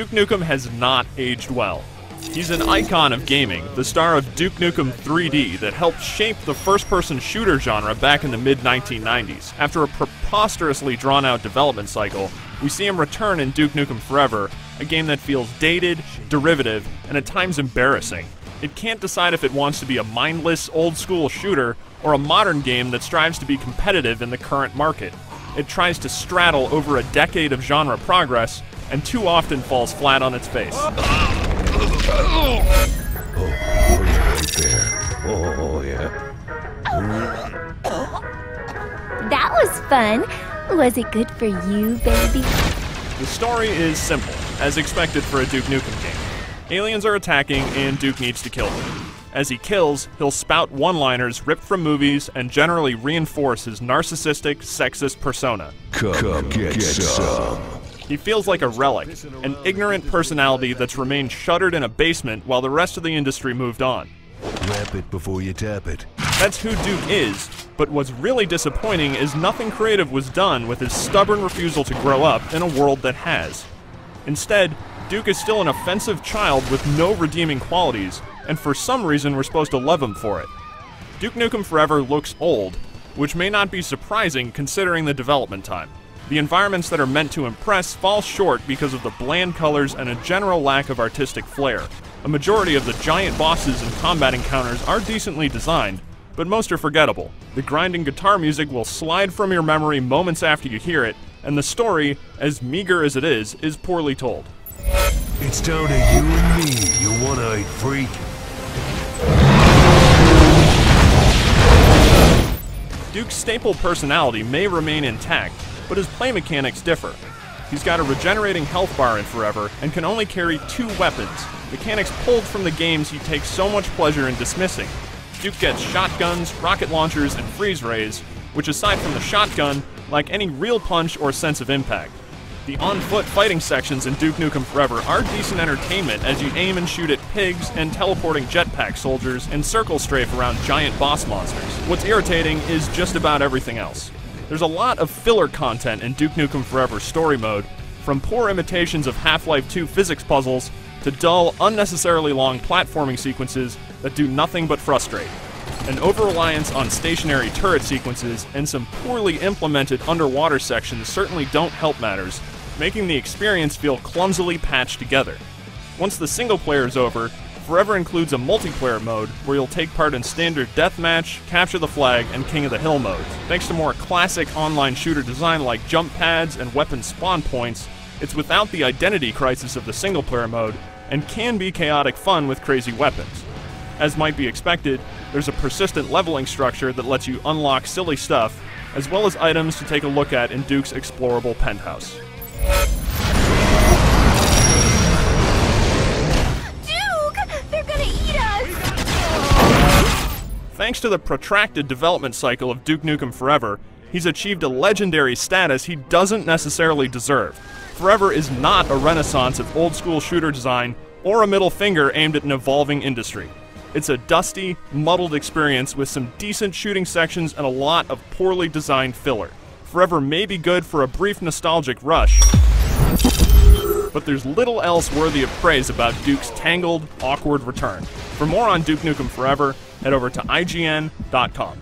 Duke Nukem has not aged well. He's an icon of gaming, the star of Duke Nukem 3D that helped shape the first-person shooter genre back in the mid-1990s. After a preposterously drawn-out development cycle, we see him return in Duke Nukem Forever, a game that feels dated, derivative, and at times embarrassing. It can't decide if it wants to be a mindless, old-school shooter or a modern game that strives to be competitive in the current market. It tries to straddle over a decade of genre progress, and too often falls flat on its face. Oh, right there. Oh, yeah. That was fun. Was it good for you, baby? The story is simple, as expected for a Duke Nukem game. Aliens are attacking, and Duke needs to kill them. As he kills, he'll spout one-liners ripped from movies and generally reinforce his narcissistic, sexist persona. Come get some. He feels like a relic, an ignorant personality that's remained shuttered in a basement while the rest of the industry moved on. Wrap it before you tap it. That's who Duke is, but what's really disappointing is nothing creative was done with his stubborn refusal to grow up in a world that has. Instead, Duke is still an offensive child with no redeeming qualities, and for some reason we're supposed to love him for it. Duke Nukem Forever looks old, which may not be surprising considering the development time. The environments that are meant to impress fall short because of the bland colors and a general lack of artistic flair. A majority of the giant bosses and combat encounters are decently designed, but most are forgettable. The grinding guitar music will slide from your memory moments after you hear it, and the story, as meager as it is poorly told. It's down to you and me, you one-eyed freak. Duke's staple personality may remain intact, but his play mechanics differ. He's got a regenerating health bar in Forever and can only carry 2 weapons, mechanics pulled from the games he takes so much pleasure in dismissing. Duke gets shotguns, rocket launchers, and freeze rays, which aside from the shotgun, lack any real punch or sense of impact. The on-foot fighting sections in Duke Nukem Forever are decent entertainment as you aim and shoot at pigs and teleporting jetpack soldiers and circle strafe around giant boss monsters. What's irritating is just about everything else. There's a lot of filler content in Duke Nukem Forever story mode, from poor imitations of Half-Life 2 physics puzzles to dull, unnecessarily long platforming sequences that do nothing but frustrate. An over-reliance on stationary turret sequences and some poorly implemented underwater sections certainly don't help matters, making the experience feel clumsily patched together. Once the single player is over, Forever includes a multiplayer mode where you'll take part in standard deathmatch, capture the flag, and king of the hill modes. Thanks to more classic online shooter design like jump pads and weapon spawn points, it's without the identity crisis of the single player mode and can be chaotic fun with crazy weapons. As might be expected, there's a persistent leveling structure that lets you unlock silly stuff, as well as items to take a look at in Duke's explorable penthouse. Thanks to the protracted development cycle of Duke Nukem Forever, he's achieved a legendary status he doesn't necessarily deserve. Forever is not a renaissance of old-school shooter design or a middle finger aimed at an evolving industry. It's a dusty, muddled experience with some decent shooting sections and a lot of poorly designed filler. Forever may be good for a brief nostalgic rush, but there's little else worthy of praise about Duke's tangled, awkward return. For more on Duke Nukem Forever, head over to IGN.com.